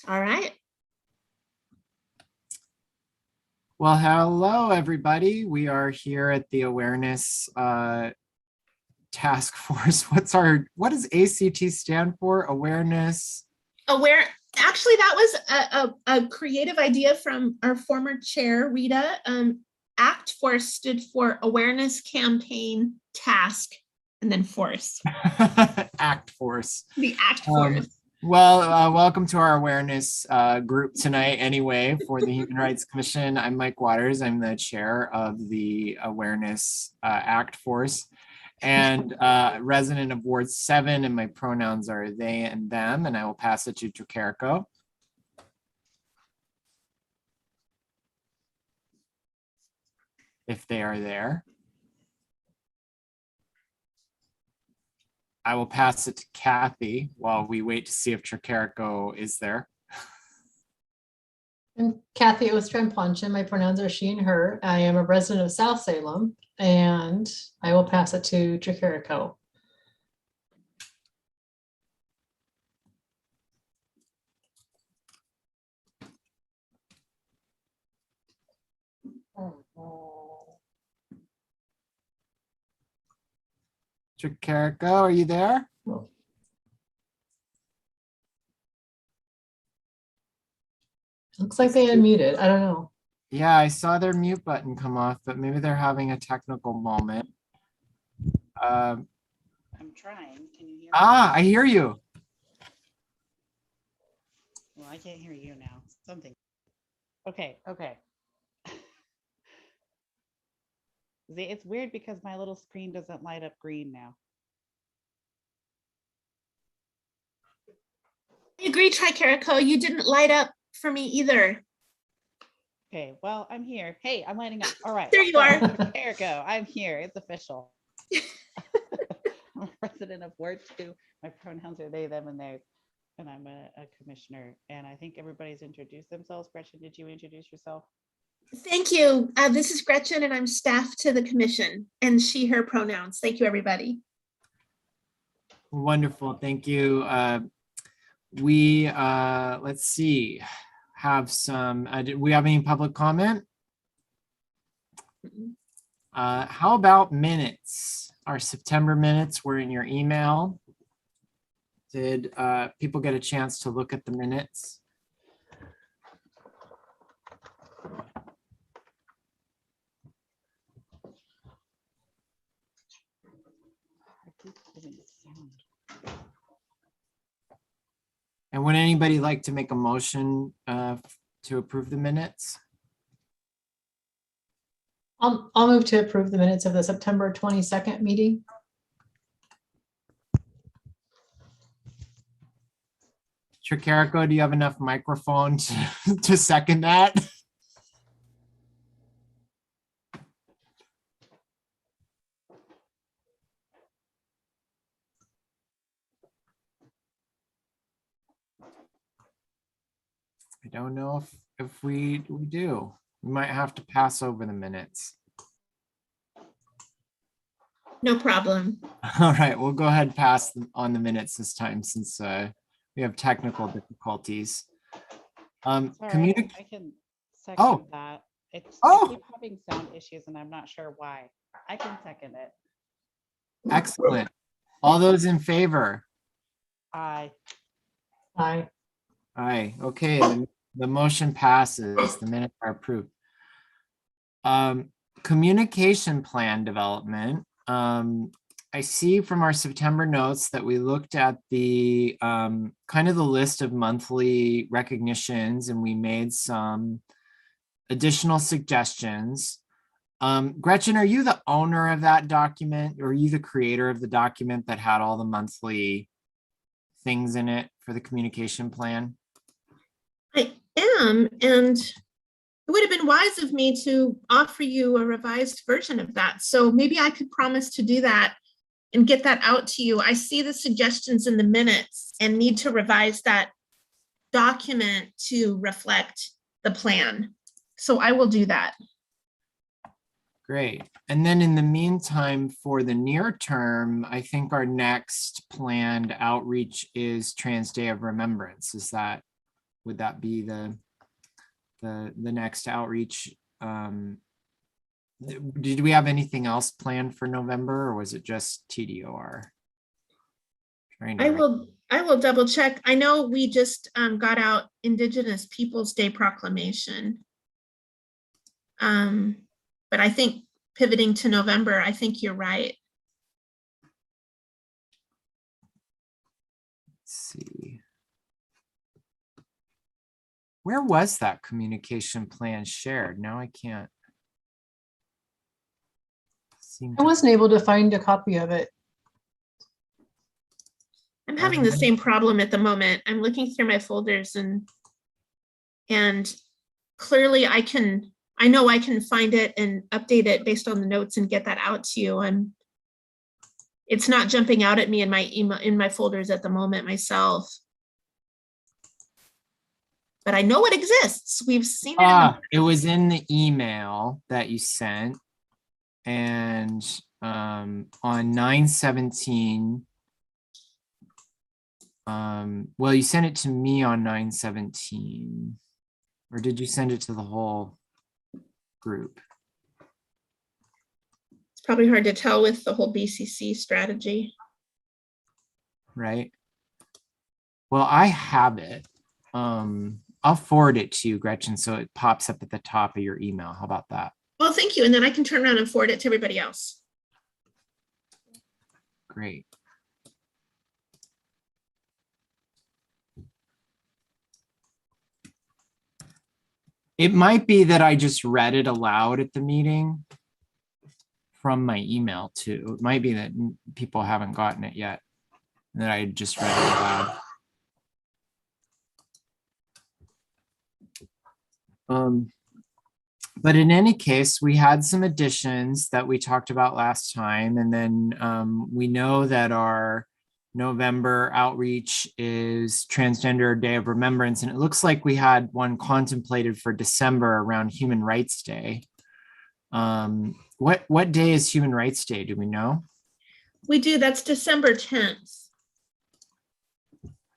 All right. Well, hello, everybody. We are here at the Awareness Task Force. What does ACT stand for? Awareness. Actually, that was a creative idea from our former chair, Rita. ACT Force stood for Awareness Campaign Task, and then Force. ACT Force. The ACT Force. Well, welcome to our awareness group tonight anyway for the Human Rights Commission. I'm Mike Waters. I'm the chair of the Awareness ACT Force and resident of Ward 7, and my pronouns are they and them, and I will pass it to Tricarico. If they are there. I will pass it to Kathy while we wait to see if Tricarico is there. I'm Kathy Ostrom-Ponchen. My pronouns are she and her. I am a resident of South Salem, and I will pass it to Tricarico. Tricarico, are you there? Looks like they unmuted. I don't know. Yeah, I saw their mute button come off, but maybe they're having a technical moment. I'm trying. Can you hear me? I hear you. Well, I can't hear you now. Something. Okay. See, it's weird because my little screen doesn't light up green now. I agree, Tricarico. You didn't light up for me either. Okay, well, I'm here. Hey, I'm lighting up. All right. There you are. Tricarico, I'm here. It's official. I'm a resident of Ward 2. My pronouns are they, them, and theirs. And I'm a commissioner. And I think everybody's introduced themselves. Gretchen, did you introduce yourself? Thank you. This is Gretchen, and I'm staff to the commission, and she, her pronouns. Thank you, everybody. Wonderful, thank you. Let's see, have some, do we have any public comment? How about minutes? Our September minutes were in your email. Did people get a chance to look at the minutes? And would anybody like to make a motion to approve the minutes? I'll move to approve the minutes of the September 22nd meeting. Tricarico, do you have enough microphone to second that? I don't know if we do. We might have to pass over the minutes. No problem. All right, we'll go ahead and pass on the minutes this time since we have technical difficulties. Sorry, I can second that. I keep having sound issues and I'm not sure why. I can second it. Excellent. All those in favor? Aye. Aye. Aye. Okay, the motion passes. The minutes are approved. Communication plan development. I see from our September notes that we looked at the kind of the list of monthly recognitions and we made some additional suggestions. Gretchen, are you the owner of that document, or are you the creator of the document that had all the monthly things in it for the communication plan? I am, and it would have been wise of me to offer you a revised version of that. So maybe I could promise to do that and get that out to you. I see the suggestions in the minutes and need to revise that document to reflect the plan. So I will do that. Great. And then in the meantime, for the near term, I think our next planned outreach is Trans Day of Remembrance. Is that would that be the next outreach? Did we have anything else planned for November, or was it just TDOR? I will double check. I know we just got out Indigenous Peoples Day proclamation. But I think pivoting to November, I think you're right. Let's see. Where was that communication plan shared? Now I can't. I wasn't able to find a copy of it. I'm having the same problem at the moment. I'm looking through my folders and clearly I know I can find it and update it based on the notes and get that out to you. It's not jumping out at me in my email, in my folders at the moment myself. But I know it exists. We've seen it. It was in the email that you sent. And on 9/17, well, you sent it to me on 9/17, or did you send it to the whole group? It's probably hard to tell with the whole BCC strategy. Right. Well, I have it. I'll forward it to you, Gretchen, so it pops up at the top of your email. How about that? Well, thank you. And then I can turn around and forward it to everybody else. Great. It might be that I just read it aloud at the meeting from my email too. It might be that people haven't gotten it yet, and that I just read it aloud. But in any case, we had some additions that we talked about last time, and then we know that our November outreach is Transgender Day of Remembrance, and it looks like we had one contemplated for December around Human Rights Day. What day is Human Rights Day? Do we know? We do. That's December 10th.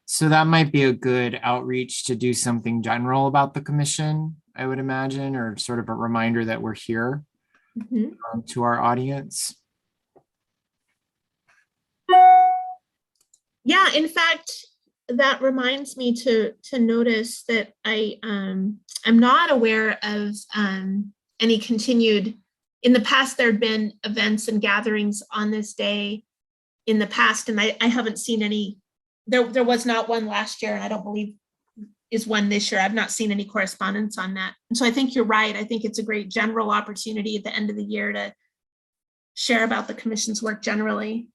So that might be a good outreach to do something general about the commission, I would imagine, or sort of a reminder that we're here to our audience. Yeah, in fact, that reminds me to notice that I'm not aware of any continued, in the past, there had been events and gatherings on this day in the past, and I haven't seen any. There was not one last year, and I don't believe is one this year. I've not seen any correspondence on that. And so I think you're right. I think it's a great general opportunity at the end of the year to share about the commission's work generally.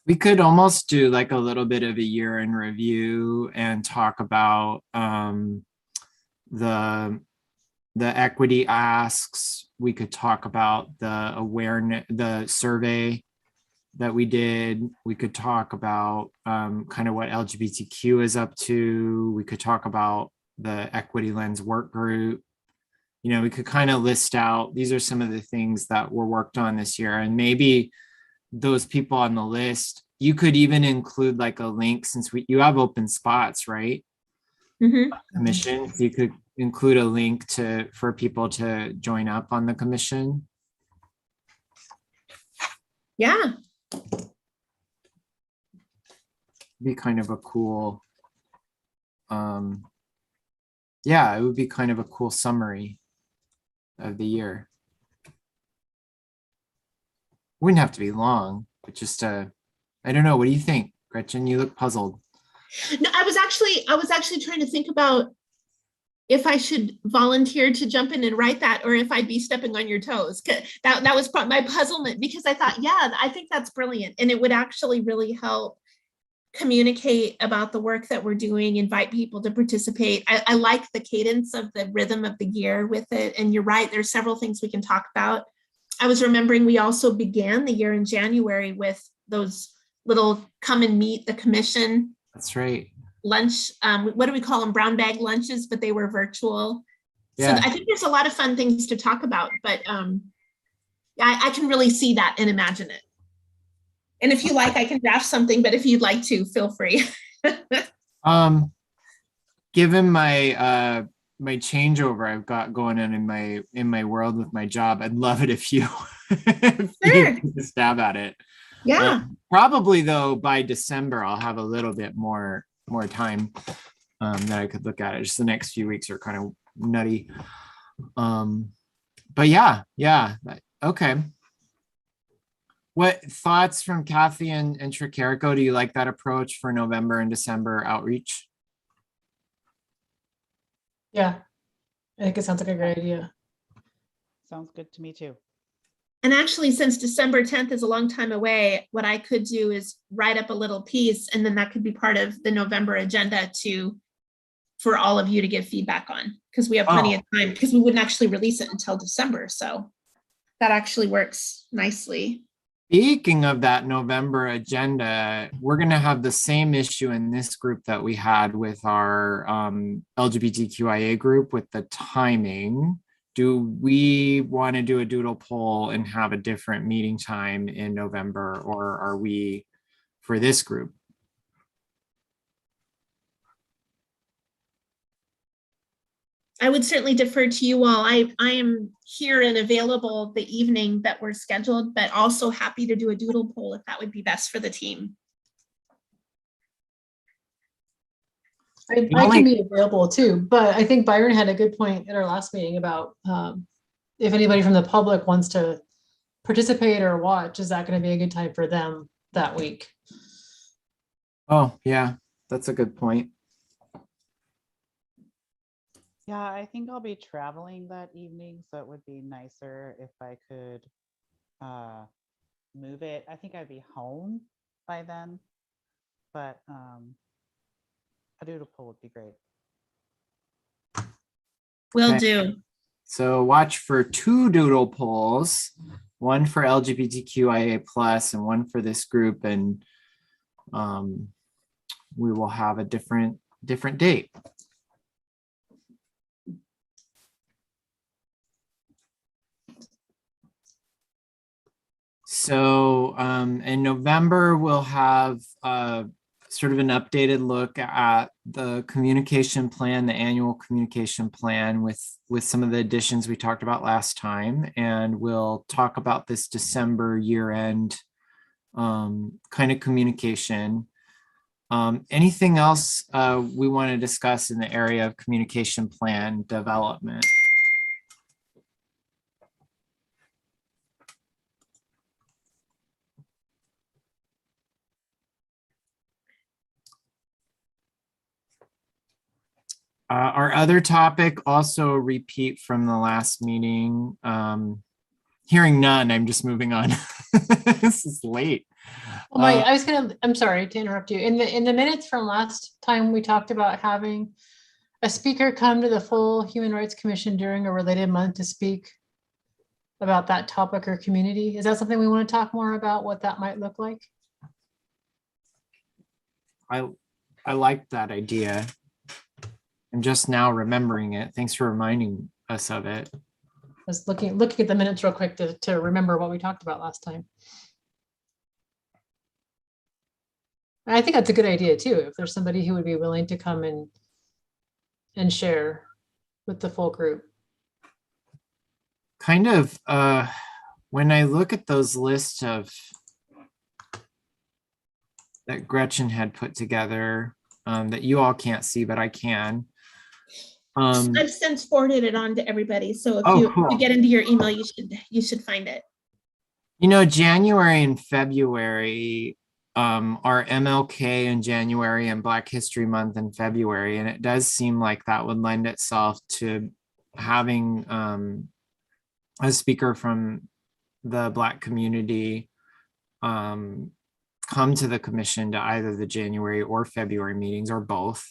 We could almost do like a little bit of a year in review and talk about the equity asks. We could talk about the awareness, the survey that we did. We could talk about kind of what LGBTQ is up to. We could talk about the Equity Lens work group. You know, we could kind of list out, these are some of the things that were worked on this year. And maybe those people on the list, you could even include like a link, since you have open spots, right? Commission. So you could include a link for people to join up on the commission. Yeah. Be kind of a cool, yeah, it would be kind of a cool summary of the year. Wouldn't have to be long, but just I don't know. What do you think, Gretchen? You look puzzled. No, I was actually trying to think about if I should volunteer to jump in and write that, or if I'd be stepping on your toes. That was my puzzlement, because I thought, yeah, I think that's brilliant. And it would actually really help communicate about the work that we're doing, invite people to participate. I like the cadence of the rhythm of the year with it. And you're right, there's several things we can talk about. I was remembering we also began the year in January with those little come and meet the commission. That's right. Lunch, what do we call them? Brown bag lunches, but they were virtual. Yeah. So I think there's a lot of fun things to talk about, but I can really see that and imagine it. And if you like, I can draft something, but if you'd like to, feel free. given my my changeover I've got going on in my world with my job, I'd love it if you if you Sure. took a stab at it. Yeah. Probably though by December I'll have a little bit more time that I could look at it. Just the next few weeks are kind of nutty. But yeah, okay. What thoughts from Kathy and Tricarico? Do you like that approach for November and December outreach? Yeah, I think it sounds like a great idea. Sounds good to me too. And actually, since December 10th is a long time away, what I could do is write up a little piece, and then that could be part of the November agenda for all of you to give feedback on, because we have plenty of time, because we wouldn't actually release it until December. So that actually works nicely. Speaking of that November agenda, we're going to have the same issue in this group that we had with our LGBTQIA group with the timing. Do we want to do a doodle poll and have a different meeting time in November, or are we for this group? I would certainly defer to you all. I am here and available the evening that we're scheduled, but also happy to do a doodle poll if that would be best for the team. I can be available too, but I think Byron had a good point at our last meeting about if anybody from the public wants to participate or watch, is that going to be a good time for them that week? Oh, yeah, that's a good point. Yeah, I think I'll be traveling that evening, so it would be nicer if I could move it. I think I'd be home by then, but a doodle poll would be great. Will Okay. do. So watch for 2 doodle polls, one for LGBTQIA plus and one for this group, and we will have a different date. So in November, we'll have sort of an updated look at the communication plan, the annual communication plan with some of the additions we talked about last time. And we'll talk about this December year-end kind of communication. Anything else we want to discuss in the area of communication plan development? Our other topic, also a repeat from the last meeting. Hearing none, I'm just moving on. This is late. Well, I'm sorry to interrupt you. In the minutes from last time, we talked about having a speaker come to the full Human Rights Commission during a related month to speak about that topic or community. Is that something we want to talk more about, what that might look like? I like that idea. I'm just now remembering it. Thanks for reminding us of it. I was looking at the minutes real quick to remember what we talked about last time. I think that's a good idea too, if there's somebody who would be willing to come and share with the full group. Kind of, when I look at those lists of that Gretchen had put together, that you all can't see, but I can. I've since forwarded it on to everybody. So if cool. you get into your email, you should find it. You know, January and February are MLK in January and Black History Month in February. And it does seem like that would lend itself to having a speaker from the Black community come to the commission to either the January or February meetings or both.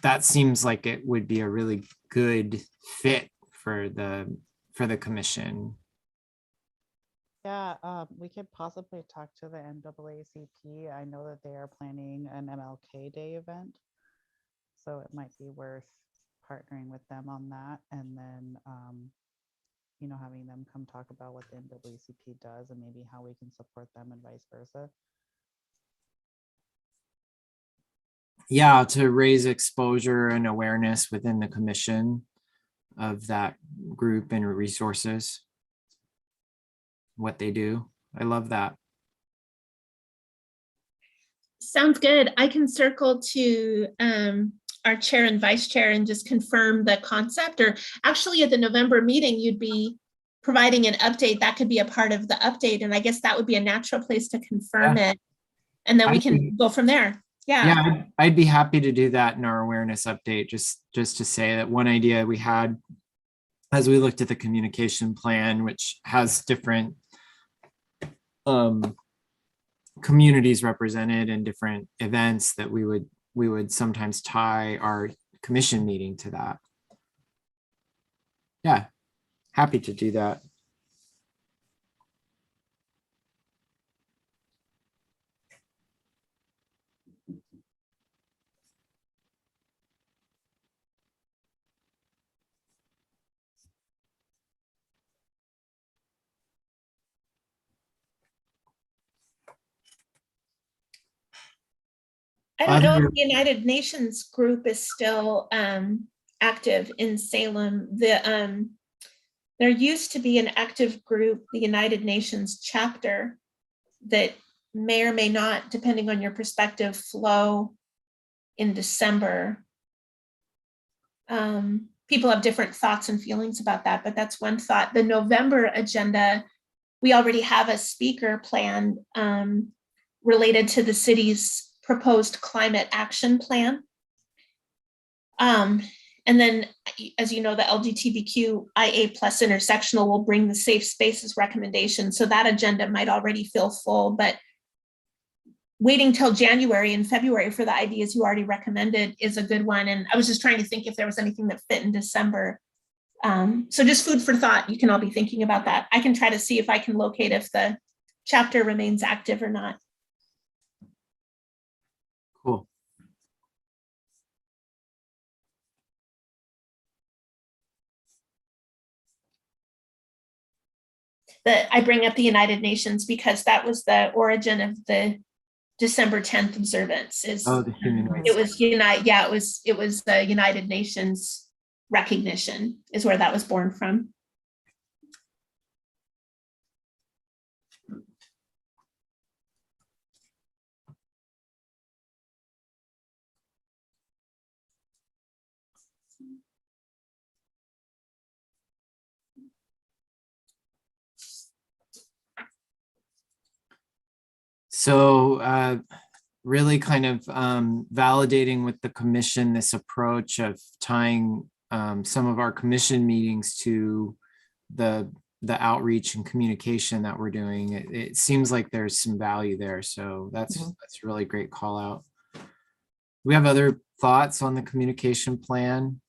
That seems like it would be a really good fit for the commission. Yeah, we could possibly talk to the NAACP. I know that they are planning an MLK Day event, so it might be worth partnering with them on that, and then having them come talk about what the NAACP does and maybe how we can support them and vice versa. yeah, to raise exposure and awareness within the commission of that group and resources, what they do. I love that. Sounds good. I can circle to our chair and vice chair and just confirm the concept, or actually at the November meeting, you'd be providing an update. That could be a part of the update. And I guess that would be a natural place to confirm it. And then we can go from there. Yeah. Yeah, I'd be happy to do that in our awareness update, just to say that one idea we had as we looked at the communication plan, which has different communities represented and different events, that we would sometimes tie our commission meeting to that. Yeah, happy to do that. I don't know if the United Nations group is still active in Salem. There used to be an active group, the United Nations chapter, that may or may not, depending on your perspective, flow in December. People have different thoughts and feelings about that, but that's one thought. The November agenda, we already have a speaker plan related to the city's proposed climate action plan. And then, as you know, the LGBTQIA+ intersectional will bring the safe spaces recommendation. So that agenda might already feel full, but waiting till January and February for the ideas you already recommended is a good one. And I was just trying to think if there was anything that fit in December. So just food for thought. You can all be thinking about that. I can try to see if I can locate if the chapter remains active or not. Cool. I bring up the United Nations because that was the origin of the December 10th observance. The human rights. It was it was the United Nations recognition is where that was born from. So really kind of validating with the commission this approach of tying some of our commission meetings to the outreach and communication that we're doing. It seems like there's some value there. So that's a really great call out. We have other thoughts on the communication plan?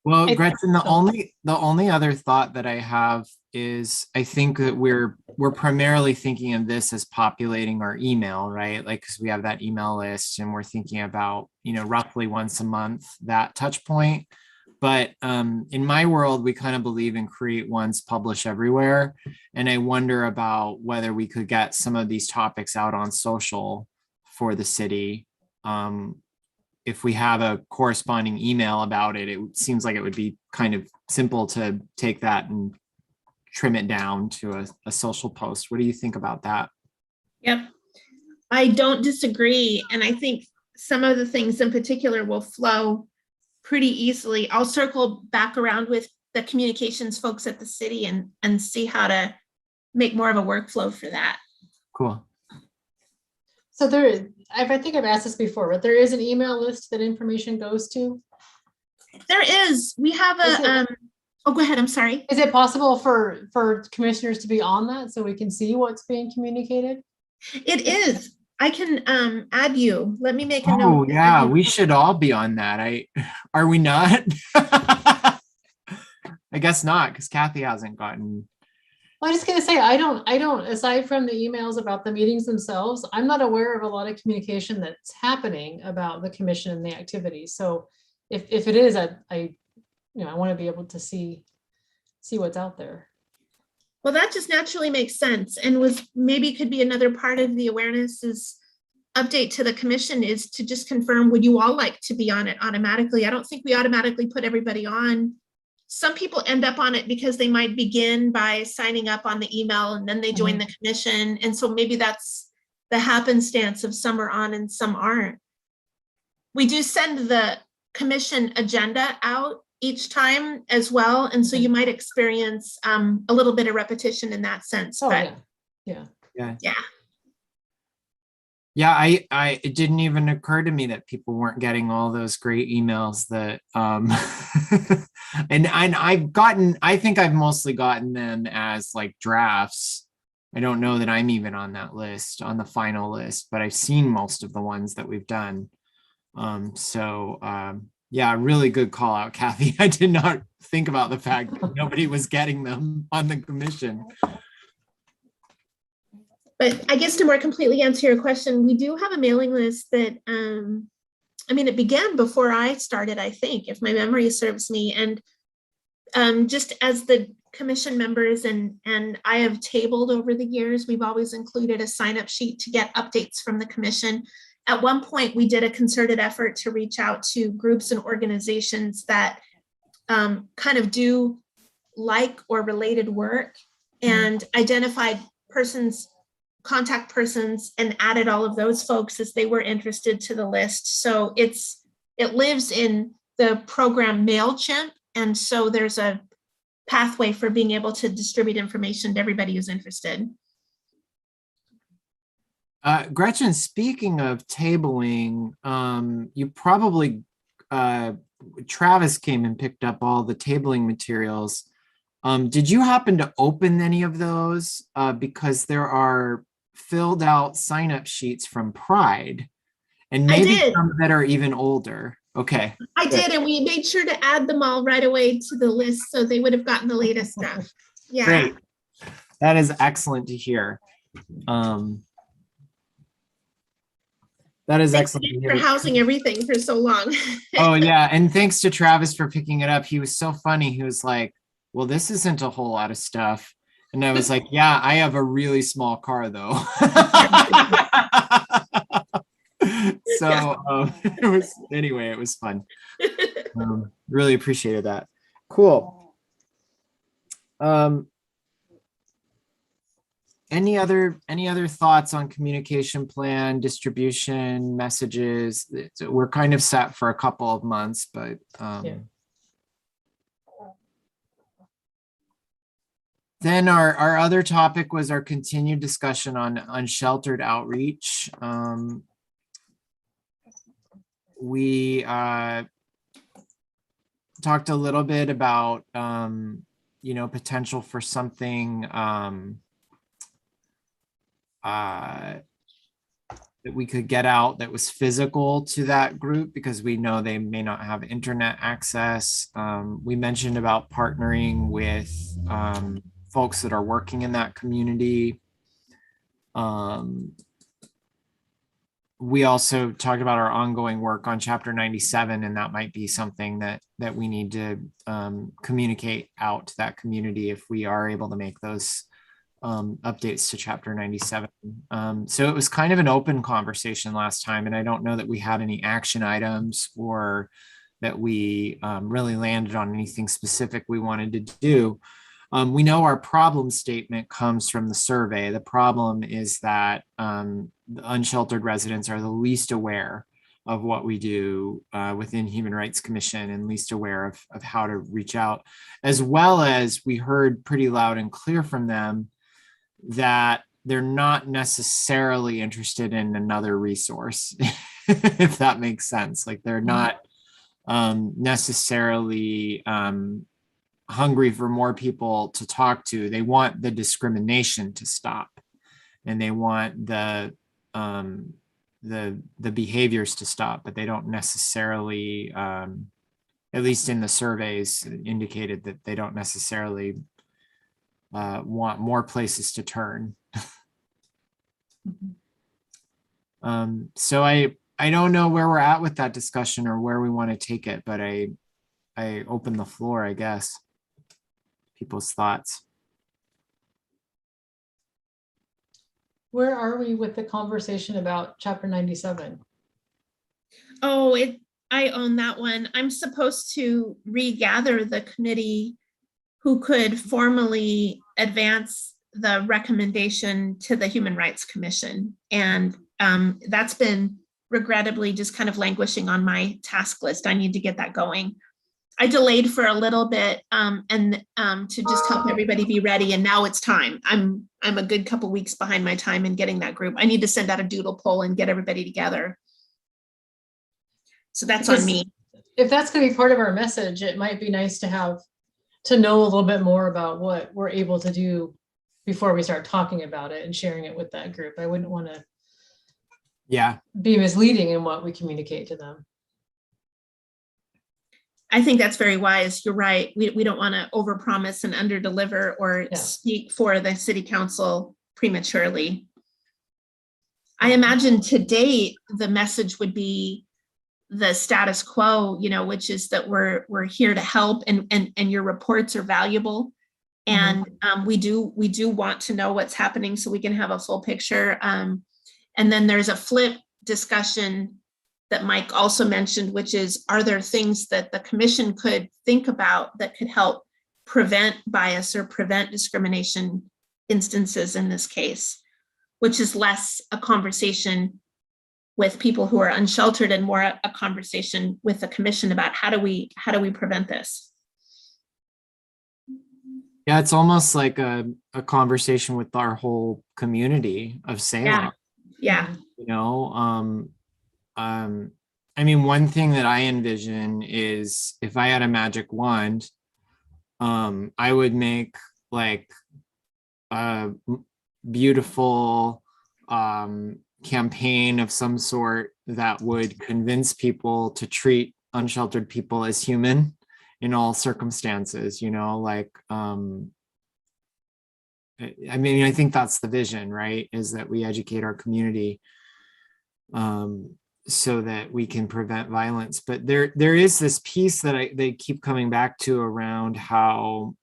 Well, Gretchen, the only other thought that I have is I think that we're primarily thinking of this as populating our email, right? Like, because we have that email list and we're thinking about, roughly once a month, that touch point. But in my world, we kind of believe in create once, publish everywhere. And I wonder about whether we could get some of these topics out on social for the city. If we have a corresponding email about it, it seems like it would be kind of simple to take that and trim it down to a social post. What do you think about that? Yep, I don't disagree. And I think some of the things in particular will flow pretty easily. I'll circle back around with the communications folks at the city and see how to make more of a workflow for that. Cool. So I think I've asked this before, but there is an email list that information goes to. There is. We have oh, go ahead. I'm sorry. Is it possible for commissioners to be on that so we can see what's being communicated? It is. I can add you. Let me make a note. Oh yeah, we should all be on that. Are we not? I guess not, because Kathy hasn't gotten. Well, I was just gonna say, I don't, aside from the emails about the meetings themselves, I'm not aware of a lot of communication that's happening about the commission and the activities. So if it is, I want to be able to see what's out there. Well, that just naturally makes sense and was maybe could be another part of the awareness is update to the commission is to just confirm, would you all like to be on it automatically? I don't think we automatically put everybody on. Some people end up on it because they might begin by signing up on the email and then they join the commission. And so maybe that's the happenstance of some are on and some aren't. We do send the commission agenda out each time as well. And so you might experience a little bit of repetition in that sense. Oh, But yeah. Yeah, it didn't even occur to me that people weren't getting all those great emails that and I think I've mostly gotten them as like drafts. I don't know that I'm even on that list, on the final list, but I've seen most of the ones that we've done. Yeah, really good call out, Kathy. I did not think about the fact that nobody was getting them on the commission. But I guess to more completely answer your question, we do have a mailing list that, I mean, it began before I started, I think, if my memory serves me. And just as the commission members and I have tabled over the years, we've always included a sign-up sheet to get updates from the commission. At one point, we did a concerted effort to reach out to groups and organizations that kind of do like or related work and identified contact persons and added all of those folks as they were interested to the list. So it lives in the program MailChimp. And so there's a pathway for being able to distribute information to everybody who's interested. Gretchen, speaking of tabling, you probably, Travis came and picked up all the tabling materials. Did you happen to open any of those? Because there are filled out sign-up sheets from Pride, and maybe some that are even older. Okay. I did, and we made sure to add them all right away to the list so they would have gotten the latest stuff. Yeah. Great. That is excellent to hear. That is excellent to hear. For housing everything for so long. Oh yeah, and thanks to Travis for picking it up. He was so funny. He was like, well, this isn't a whole lot of stuff. And I was like, yeah, I have a really small car though. So it was fun. Really appreciated that. Cool. Any other thoughts on communication plan, distribution, messages? We're kind of set for a couple of months, but then our other topic was our continued discussion on unsheltered outreach. We talked a little bit about potential for something that we could get out that was physical to that group, because we know they may not have internet access. We mentioned about partnering with folks that are working in that community. We also talked about our ongoing work on Chapter 97, and that might be something that we need to communicate out to that community if we are able to make those updates to Chapter 97. So it was kind of an open conversation last time, and I don't know that we had any action items or that we really landed on anything specific we wanted to do. We know our problem statement comes from the survey. The problem is that the unsheltered residents are the least aware of what we do within Human Rights Commission and least aware of how to reach out, as well as we heard pretty loud and clear from them that they're not necessarily interested in another resource, if that makes sense. Like they're not necessarily hungry for more people to talk to. They want the discrimination to stop, and they want the behaviors to stop, but they don't necessarily, at least in the surveys, indicated that they don't necessarily want more places to turn. So I don't know where we're at with that discussion or where we want to take it, but I open the floor, I guess. People's thoughts. Where are we with the conversation about chapter 97? Oh, I own that one. I'm supposed to regather the committee who could formally advance the recommendation to the Human Rights Commission. And that's been regrettably just kind of languishing on my task list. I need to get that going. I delayed for a little bit and to just help everybody be ready. And now it's time. I'm a good couple weeks behind my time in getting that group. I need to send out a doodle poll and get everybody together. So that's on me. If that's going to be part of our message, it might be nice to have to know a little bit more about what we're able to do before we start talking about it and sharing it with that group. I wouldn't want to be misleading in what we communicate to them. I think that's very wise. You're right. We don't want to overpromise and underdeliver or speak for the city council prematurely. I imagine to date, the message would be the status quo, which is that we're here to help and your reports are valuable. And we do want to know what's happening so we can have a full picture. And then there's a flip discussion that Mike also mentioned, which is, are there things that the commission could think about that could help prevent bias or prevent discrimination instances in this case, which is less a conversation with people who are unsheltered and more a conversation with the commission about how do we prevent this? Yeah, it's almost like a conversation with our whole community of Salem. Yeah. I mean, one thing that I envision is if I had a magic wand, I would make like a beautiful campaign of some sort that would convince people to treat unsheltered people as human in all circumstances, I mean, I think that's the vision, right? Is that we educate our community so that we can prevent violence. But there is this piece that they keep coming back to around how,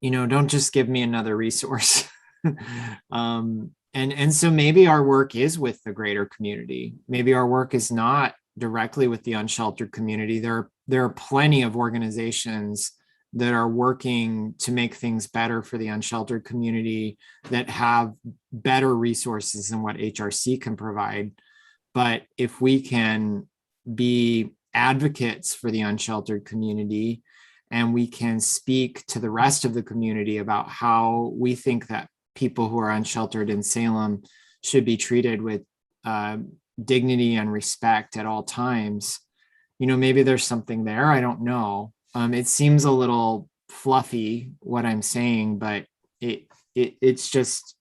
don't just give me another resource. And so maybe our work is with the greater community. Maybe our work is not directly with the unsheltered community. There are plenty of organizations that are working to make things better for the unsheltered community that have better resources than what HRC can provide. But if we can be advocates for the unsheltered community and we can speak to the rest of the community about how we think that people who are unsheltered in Salem should be treated with dignity and respect at all times, maybe there's something there. I don't know. It seems a little fluffy what I'm saying, but it's just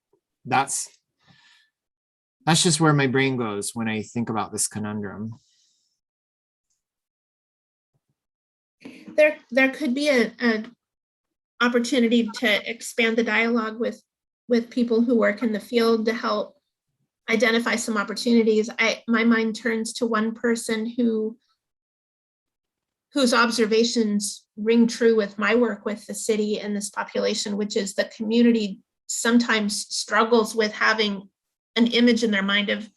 that's just where my brain goes when I think about this conundrum. There could be an opportunity to expand the dialogue with people who work in the field to help identify some opportunities. My mind turns to one person whose observations ring true with my work with the city and this population, which is the community sometimes struggles with having an image in their mind of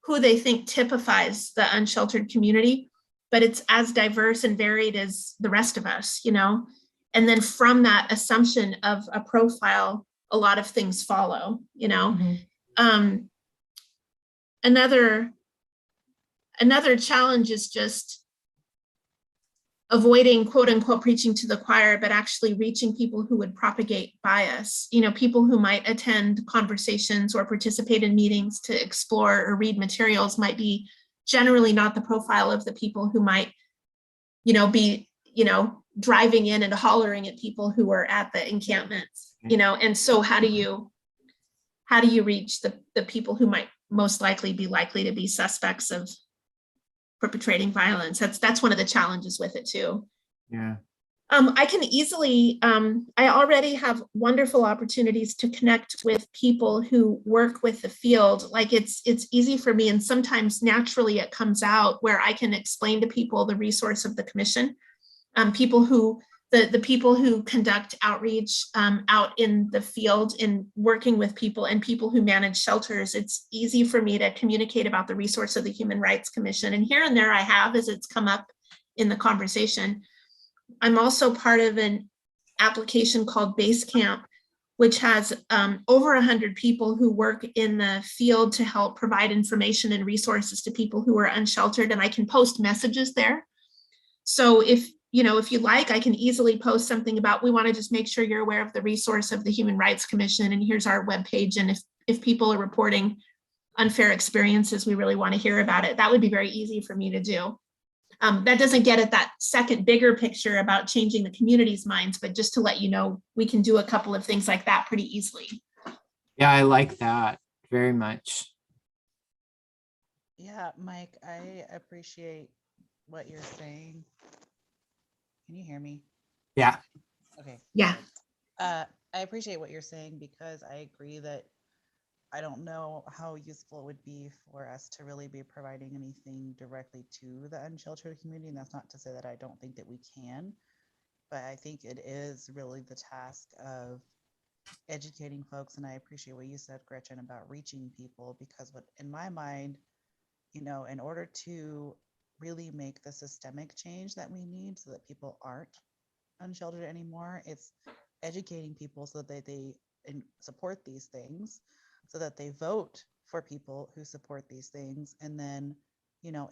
who they think typifies the unsheltered community, but it's as diverse and varied as the rest of us, and then from that assumption of a profile, a lot of things follow, Another challenge is just avoiding quote unquote preaching to the choir, but actually reaching people who would propagate bias, people who might attend conversations or participate in meetings to explore or read materials might be generally not the profile of the people who might, be, driving in and hollering at people who are at the encampments, and so how do you reach the people who might most likely to be suspects of perpetrating violence? That's one of the challenges with it too. Yeah. I can easily, I already have wonderful opportunities to connect with people who work with the field. Like it's easy for me, and sometimes naturally it comes out where I can explain to people the resource of the commission. People who the people who conduct outreach out in the field in working with people and people who manage shelters, it's easy for me to communicate about the resource of the Human Rights Commission. And here and there I have, as it's come up in the conversation. I'm also part of an application called Basecamp, which has over 100 people who work in the field to help provide information and resources to people who are unsheltered, and I can post messages there. So if you like, I can easily post something about, we want to just make sure you're aware of the resource of the Human Rights Commission, and here's our webpage. And if people are reporting unfair experiences, we really want to hear about it. That would be very easy for me to do. That doesn't get at that second bigger picture about changing the community's minds, but just to let you know, we can do a couple of things like that pretty easily. Yeah, I like that very much. Yeah, Mike, I appreciate what you're saying. Can you hear me? Yeah. Okay. Yeah. I appreciate what you're saying, because I agree that I don't know how useful it would be for us to really be providing anything directly to the unsheltered community. And that's not to say that I don't think that we can, but I think it is really the task of educating folks. And I appreciate what you said, Gretchen, about reaching people, because what in my mind, in order to really make the systemic change that we need so that people aren't unsheltered anymore, it's educating people so that they support these things, so that they vote for people who support these things, and then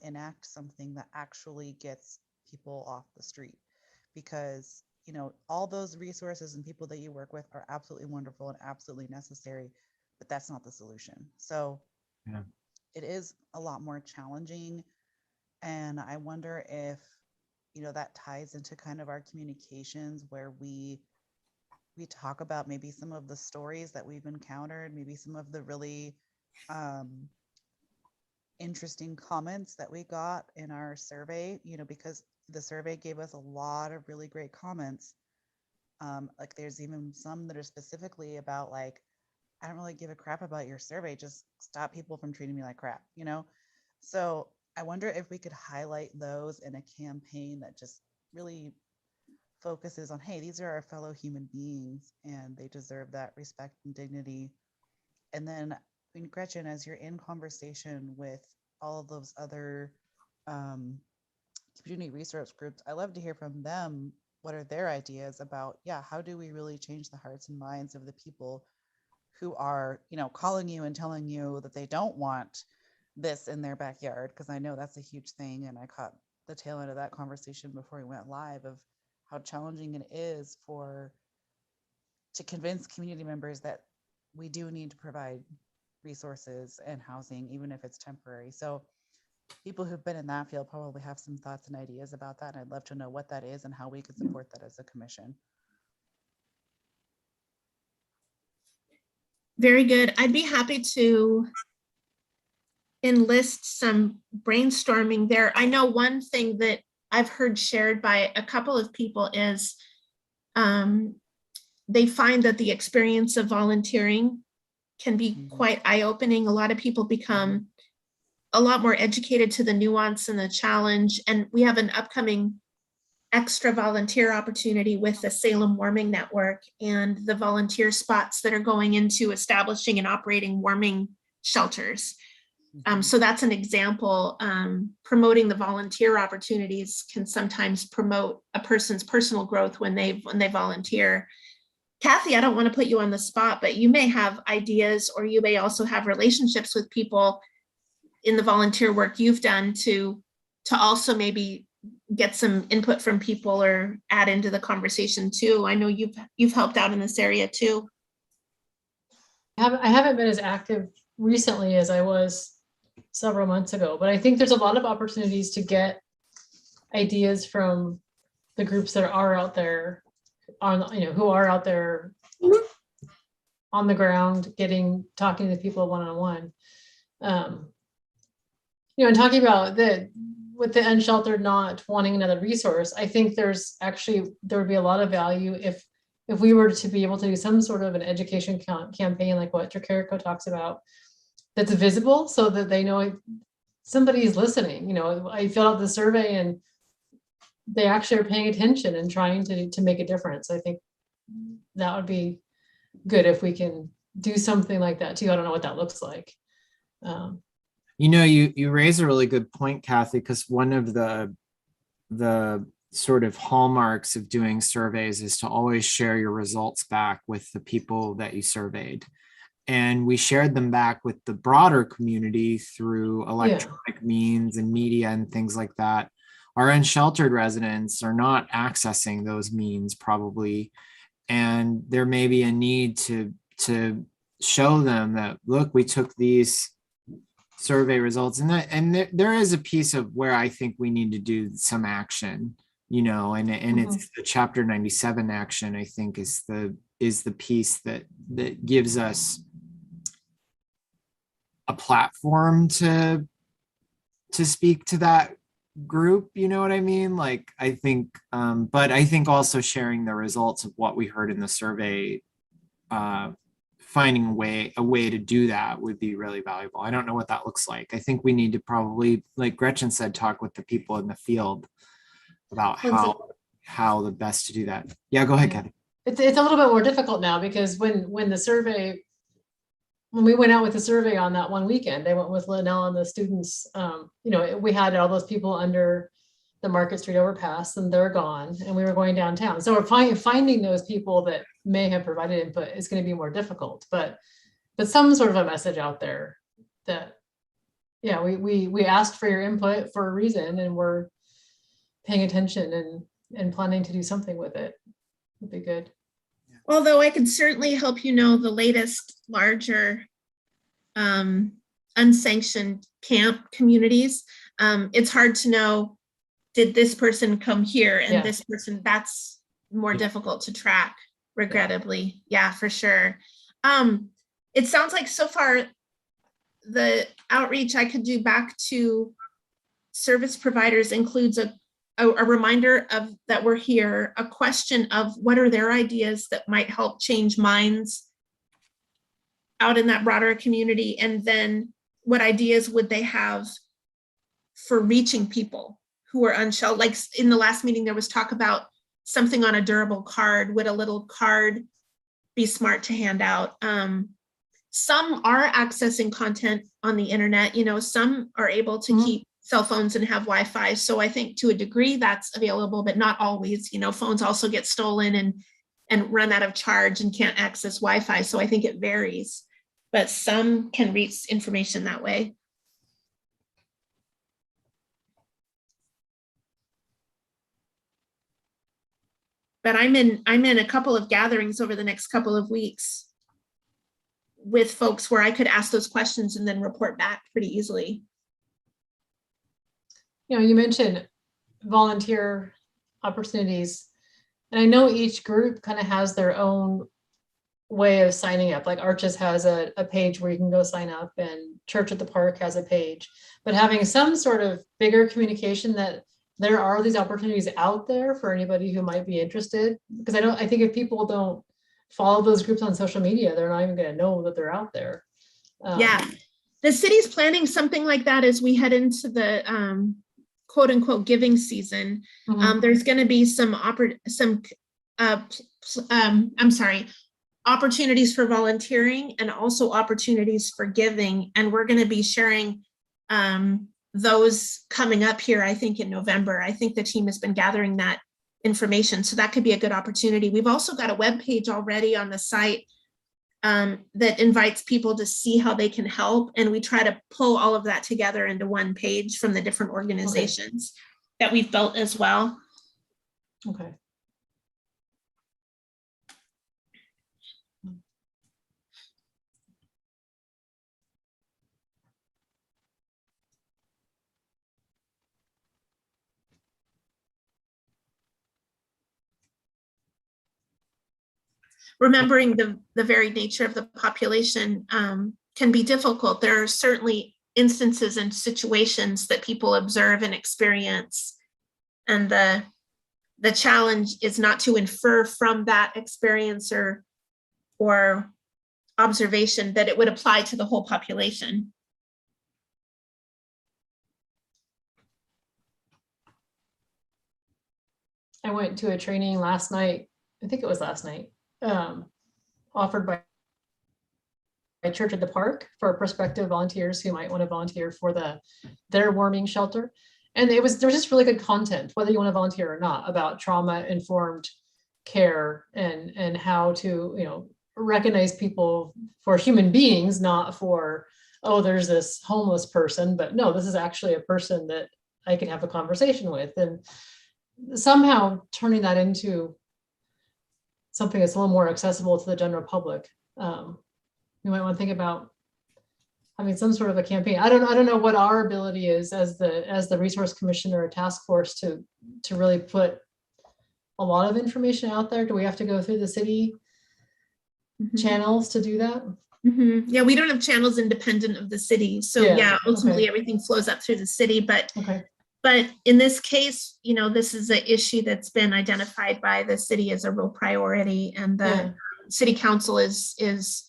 enact something that actually gets people off the street. Because all those resources and people that you work with are absolutely wonderful and absolutely necessary, but that's not the solution. So Yeah. It is a lot more challenging, and I wonder if that ties into kind of our communications, where we talk about maybe some of the stories that we've encountered, maybe some of the really interesting comments that we got in our survey, because the survey gave us a lot of really great comments. Like there's even some that are specifically about like, I don't really give a crap about your survey, just stop people from treating me like crap, So I wonder if we could highlight those in a campaign that just really focuses on, hey, these are our fellow human beings and they deserve that respect and dignity. And then, Gretchen, as you're in conversation with all of those other community resource groups, I love to hear from them. What are their ideas about, how do we really change the hearts and minds of the people who are, calling you and telling you that they don't want this in their backyard? Because I know that's a huge thing. And I caught the tail end of that conversation before we went live of how challenging it is to convince community members that we do need to provide resources and housing, even if it's temporary. So people who've been in that field probably have some thoughts and ideas about that. And I'd love to know what that is and how we could support that as a commission. Very good. I'd be happy to enlist some brainstorming there. I know one thing that I've heard shared by a couple of people is they find that the experience of volunteering can be quite eye-opening. A lot of people become a lot more educated to the nuance and the challenge. And we have an upcoming extra volunteer opportunity with the Salem Warming Network and the volunteer spots that are going into establishing and operating warming shelters. So that's an example. Promoting the volunteer opportunities can sometimes promote a person's personal growth when they volunteer. Kathy, I don't want to put you on the spot, but you may have ideas, or you may also have relationships with people in the volunteer work you've done to also maybe get some input from people or add into the conversation too. I know you've helped out in this area too. I haven't been as active recently as I was several months ago, but I think there's a lot of opportunities to get ideas from the groups that are out there who are out there on the ground, talking to people one-on-one. And talking about with the unsheltered not wanting another resource, I think there would be a lot of value if we were to be able to do some sort of an education campaign like what Tricarico talks about, that's visible so that they know somebody is listening. I filled out the survey and they actually are paying attention and trying to make a difference. I think that would be good if we can do something like that too. I don't know what that looks like. You know, you raise a really good point, Kathy, because one of the sort of hallmarks of doing surveys is to always share your results back with the people that you surveyed. And we shared them back with the broader community through electronic means and media and things like that. Our unsheltered residents are not accessing those means probably. And there may be a need to show them that, look, we took these survey results, and there is a piece of where I think we need to do some action, you know, and it's the Chapter 97 action, I think, is the piece that gives us a platform to speak to that group, you know what I mean? Like, I think, but I think also sharing the results of what we heard in the survey, finding a way to do that would be really valuable. I don't know what that looks like. I think we need to probably, like Gretchen said, talk with the people in the field about how the best to do that. Yeah, go ahead, Kathy. It's a little bit more difficult now because when we went out with the survey on that one weekend, I went with Linnell and the students, you know, we had all those people under the Market Street overpass and they're gone and we were going downtown. So we're finding those people that may have provided input is going to be more difficult, but some sort of a message out there that, yeah, we asked for your input for a reason and we're paying attention and planning to do something with it would be good. Although I could certainly help you know the latest larger unsanctioned camp communities. It's hard to know, did this person come here and this person, that's more difficult to track, regrettably. Yeah, for sure. It sounds like so far the outreach I could do back to service providers includes a reminder of that we're here, a question of what are their ideas that might help change minds out in that broader community, and then what ideas would they have for reaching people who are unsheltered. Like in the last meeting, there was talk about something on a durable card. Would a little card be smart to hand out? Some are accessing content on the internet, you know, some are able to keep cell phones and have Wi-Fi. So I think to a degree that's available, but not always. You know, phones also get stolen and run out of charge and can't access Wi-Fi. So I think it varies, but some can reach information that way. But I'm in a couple of gatherings over the next couple of weeks with folks where I could ask those questions and then report back pretty easily. You know, you mentioned volunteer opportunities, and I know each group kind of has their own way of signing up. Like Arches has a page where you can go sign up, and Church at the Park has a page. But having some sort of bigger communication that there are these opportunities out there for anybody who might be interested, because I think if people don't follow those groups on social media, they're not even going to know that they're out there. Yeah, the city's planning something like that as we head into the quote unquote giving season. There's going to be opportunities for volunteering and also opportunities for giving. And we're going to be sharing those coming up here, I think in November. I think the team has been gathering that information. So that could be a good opportunity. We've also got a web page already on the site that invites people to see how they can help. And we try to pull all of that together into one page from the different organizations that we've built as well. Okay. Remembering the varied nature of the population can be difficult. There are certainly instances and situations that people observe and experience. And the challenge is not to infer from that experience or observation that it would apply to the whole population. I went to a training last night, I think it was last night, offered by Church at the Park for prospective volunteers who might want to volunteer for their warming shelter. And there was just really good content, whether you want to volunteer or not, about trauma-informed care and how to, recognize people for human beings, not for, oh, there's this homeless person, but no, this is actually a person that I can have a conversation with. And somehow turning that into something that's a little more accessible to the general public. You might want to think about having some sort of a campaign. I don't know what our ability is as the resource commissioner or task force to really put a lot of information out there. Do we have to go through the city channels to do that? Yeah, we don't have channels independent of the city. So yeah, ultimately everything flows up through the city. But in this case, this is an issue that's been identified by the city as a real priority, and the city council is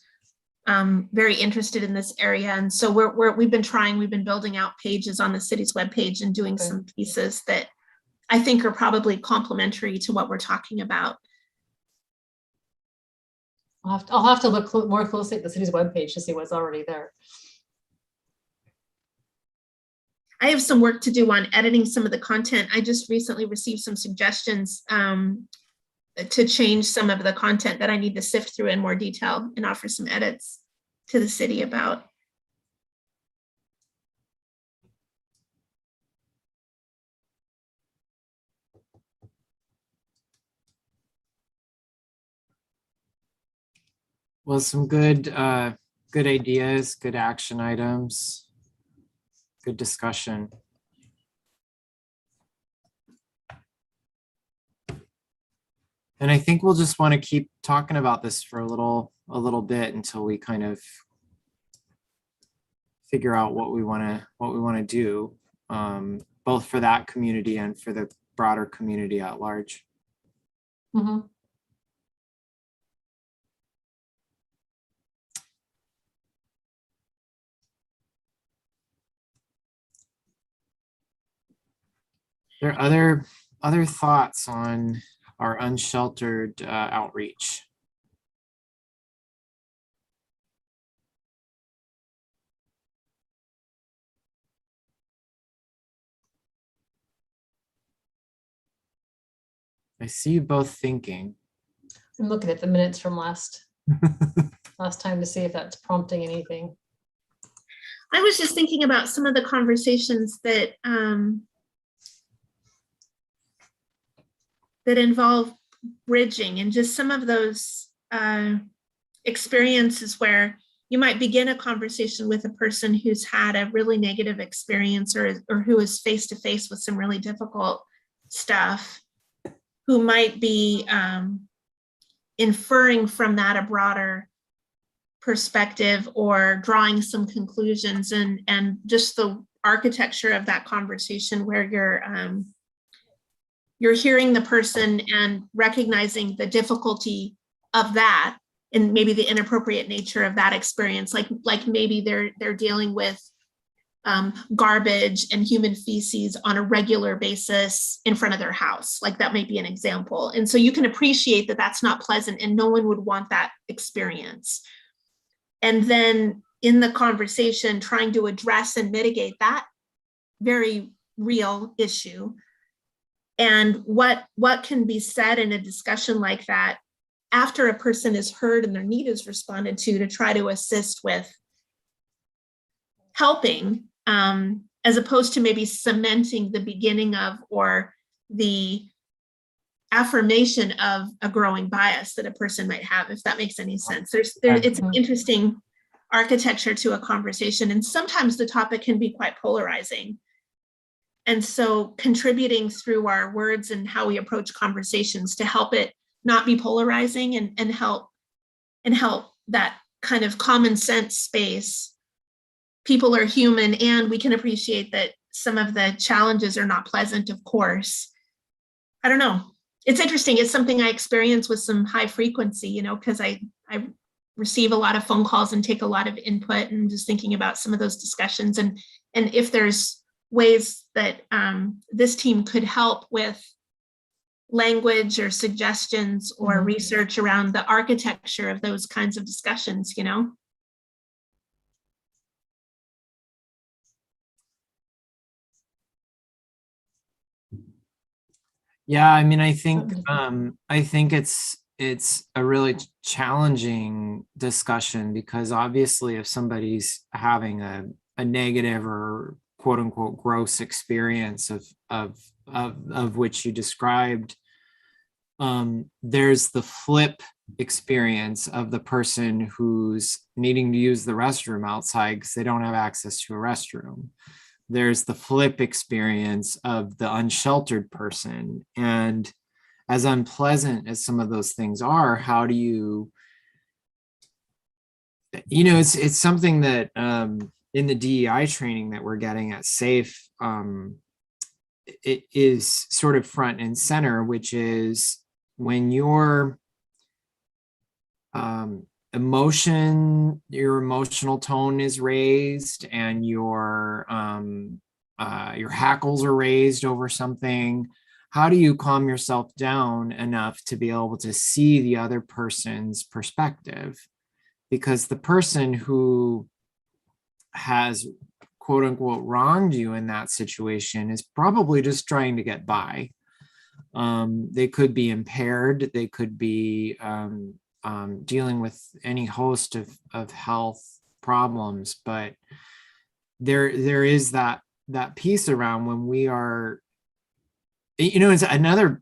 very interested in this area. And so we've been building out pages on the city's webpage and doing some pieces that I think are probably complementary to what we're talking about. I'll have to look more closely at the city's webpage to see what's already there. I have some work to do on editing some of the content. I just recently received some suggestions to change some of the content that I need to sift through in more detail and offer some edits to the city about. Well, some good ideas, good action items, good discussion. And I think we'll just want to keep talking about this for a little bit until we kind of figure out what we want to do, both for that community and for the broader community at large. There are other thoughts on our unsheltered outreach? I see you both thinking. I'm looking at the minutes from last time to see if that's prompting anything. I was just thinking about some of the conversations that that involve bridging, and just some of those experiences where you might begin a conversation with a person who's had a really negative experience or who is face to face with some really difficult stuff, who might be inferring from that a broader perspective or drawing some conclusions, and just the architecture of that conversation where you're hearing the person and recognizing the difficulty of that and maybe the inappropriate nature of that experience. Like maybe they're dealing with garbage and human feces on a regular basis in front of their house. Like that might be an example. And so you can appreciate that that's not pleasant and no one would want that experience. And then in the conversation, trying to address and mitigate that very real issue. And what can be said in a discussion like that after a person is heard and their need is responded to try to assist with helping, as opposed to maybe cementing the beginning of or the affirmation of a growing bias that a person might have, if that makes any sense. It's an interesting architecture to a conversation, and sometimes the topic can be quite polarizing. And so contributing through our words and how we approach conversations to help it not be polarizing and help that kind of common sense space. People are human, and we can appreciate that some of the challenges are not pleasant, of course. I don't know. It's interesting. It's something I experience with some high frequency, because I receive a lot of phone calls and take a lot of input, and just thinking about some of those discussions and if there's ways that this team could help with language or suggestions or research around the architecture of those kinds of discussions, you know? Yeah, I mean, I think it's a really challenging discussion, because obviously if somebody's having a negative or quote unquote gross experience of which you described, there's the flip experience of the person who's needing to use the restroom outside because they don't have access to a restroom. There's the flip experience of the unsheltered person. And as unpleasant as some of those things are, how do you, it's something that in the DEI training that we're getting at SAFE, it is sort of front and center, which is when your emotional tone is raised and your hackles are raised over something, how do you calm yourself down enough to be able to see the other person's perspective? Because the person who has quote unquote wronged you in that situation is probably just trying to get by. They could be impaired. They could be dealing with any host of health problems, but there is that piece around when we are, it's another,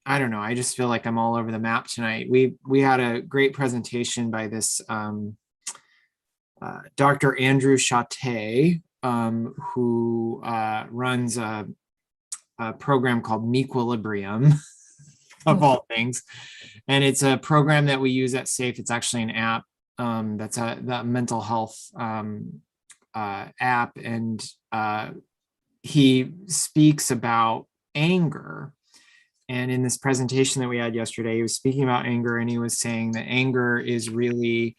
I don't know, I just feel like I'm all over the map tonight. We had a great presentation by this Dr. Andrew Chate, who runs a program called Mequilibrium, of all things. And it's a program that we use at SAFE. It's actually an app that's the mental health app. And he speaks about anger. And in this presentation that we had yesterday, he was speaking about anger, and he was saying that anger is really,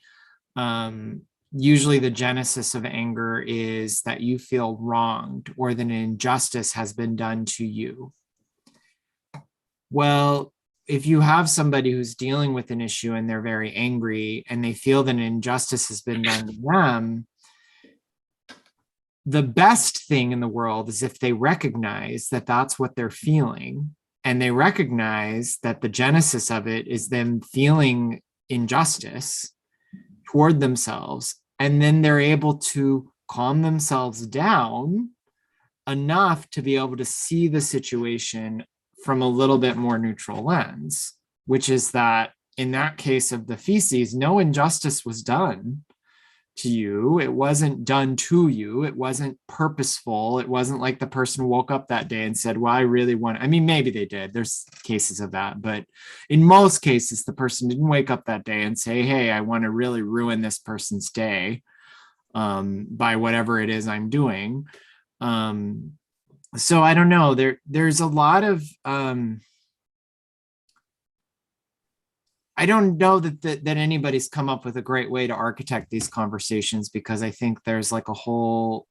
usually the genesis of anger is that you feel wronged or that an injustice has been done to you. Well, if you have somebody who's dealing with an issue and they're very angry and they feel that an injustice has been done to them, the best thing in the world is if they recognize that that's what they're feeling, and they recognize that the genesis of it is them feeling injustice toward themselves, and then they're able to calm themselves down enough to be able to see the situation from a little bit more neutral lens, which is that in that case of the feces, no injustice was done to you. It wasn't done to you. It wasn't purposeful. It wasn't like the person woke up that day and said, well, I really want, I mean, maybe they did. There's cases of that, but in most cases, the person didn't wake up that day and say, hey, I want to really ruin this person's day by whatever it is I'm doing. So I don't know, there's a lot of, I don't know that anybody's come up with a great way to architect these conversations, because I think there's like a whole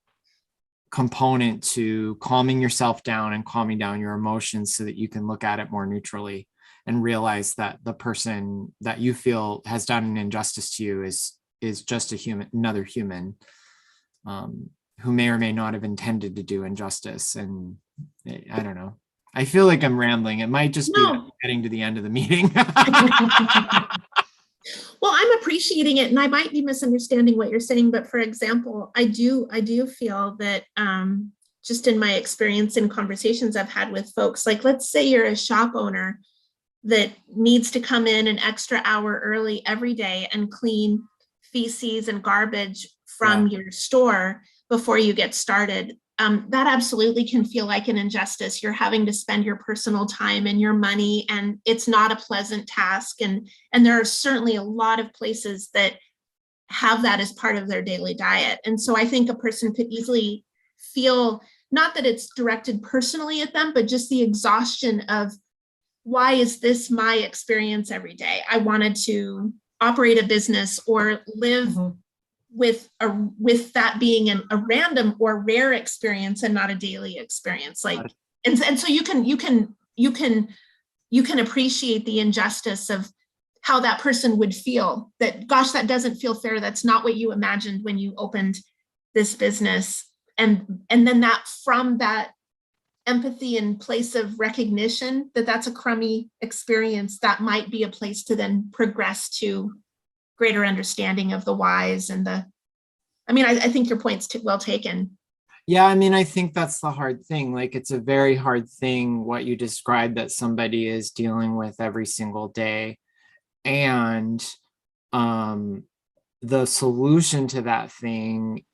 component to calming yourself down and calming down your emotions so that you can look at it more neutrally and realize that the person that you feel has done an injustice to you is just a human, another human, who may or may not have intended to do injustice. And I don't know. I feel like I'm rambling. It might just be getting to the end of the meeting. Well, I'm appreciating it, and I might be misunderstanding what you're saying, but for example, I do feel that just in my experience in conversations I've had with folks, like let's say you're a shop owner that needs to come in an extra hour early every day and clean feces and garbage from your store before you get started. That absolutely can feel like an injustice. You're having to spend your personal time and your money, and it's not a pleasant task. And there are certainly a lot of places that have that as part of their daily diet. And so I think a person could easily feel, not that it's directed personally at them, but just the exhaustion of, why is this my experience every day? I wanted to operate a business or live with that being a random or rare experience and not a daily experience. Like, and so you can you can appreciate the injustice of how that person would feel, that, gosh, that doesn't feel fair. That's not what you imagined when you opened this business. And then that, from that empathy and place of recognition that that's a crummy experience, that might be a place to then progress to greater understanding of the whys and the, I think your point's well taken. Yeah, I mean, I think that's the hard thing. Like, it's a very hard thing, what you described, that somebody is dealing with every single day. And the solution to that thing,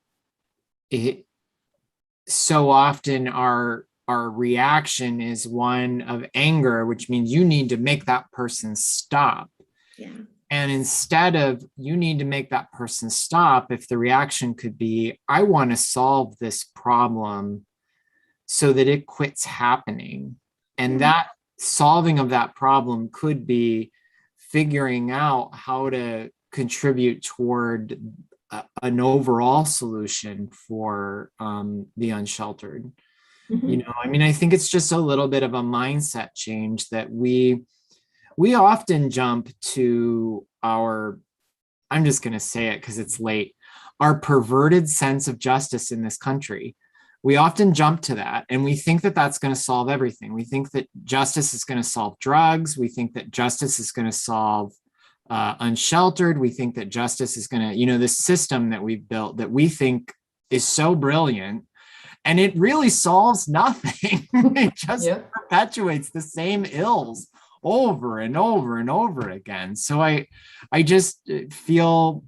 so often our reaction is one of anger, which means you need to make that person stop. Yeah. And instead of you need to make that person stop, if the reaction could be, I want to solve this problem so that it quits happening. And that solving of that problem could be figuring out how to contribute toward an overall solution for the unsheltered. I think it's just a little bit of a mindset change that we often jump to our, I'm just going to say it because it's late, our perverted sense of justice in this country. We often jump to that and we think that that's going to solve everything. We think that justice is going to solve drugs. We think that justice is going to solve unsheltered. We think that justice is going to, this system that we've built that we think is so brilliant, and it really solves nothing. It just perpetuates the same ills over and over and over again. So I just feel,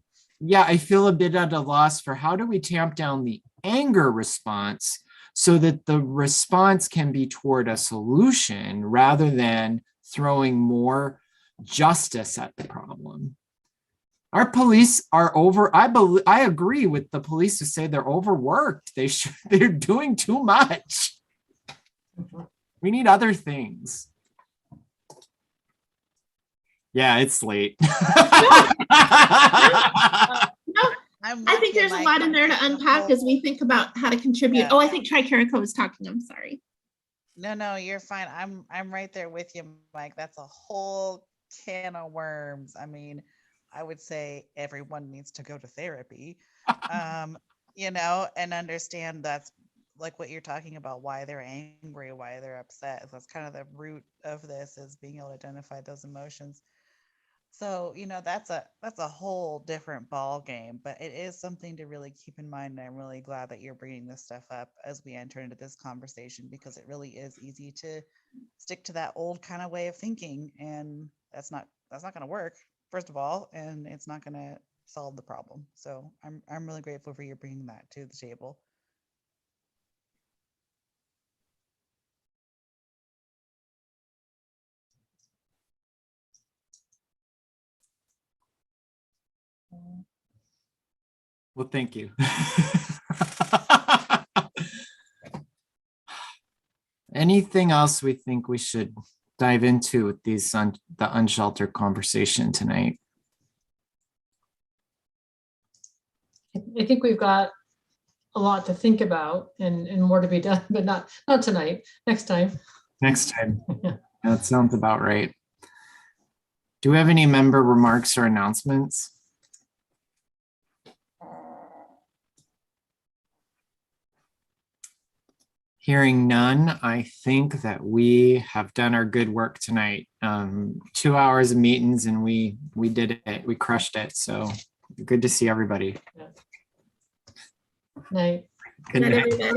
I feel a bit at a loss for how do we tamp down the anger response so that the response can be toward a solution rather than throwing more justice at the problem. Our police are I agree with the police who say they're overworked. They're doing too much. We need other things. Yeah, it's late. I think there's a lot in there to unpack as we think about how to contribute. I think Tricarico was talking. I'm sorry. No, you're fine. I'm right there with you, Mike. That's a whole can of worms. I would say everyone needs to go to therapy, and understand that's like what you're talking about, why they're angry, why they're upset. That's kind of the root of this, is being able to identify those emotions. So, that's a whole different ball game, but it is something to really keep in mind. And I'm really glad that you're bringing this stuff up as we enter into this conversation, because it really is easy to stick to that old kind of way of thinking. And that's not going to work, first of all, and it's not going to solve the problem. So I'm really grateful for you bringing that to the table. Well, thank you. Anything else we think we should dive into with these the unsheltered conversation tonight? I think we've got a lot to think about and more to be done, but not tonight. Next time. Next time. That sounds about right. Do we have any member remarks or announcements? Hearing none, I think that we have done our good work tonight. 2 hours of meetings and we did it. We crushed it. So good to see everybody. Night. Good night. Everybody.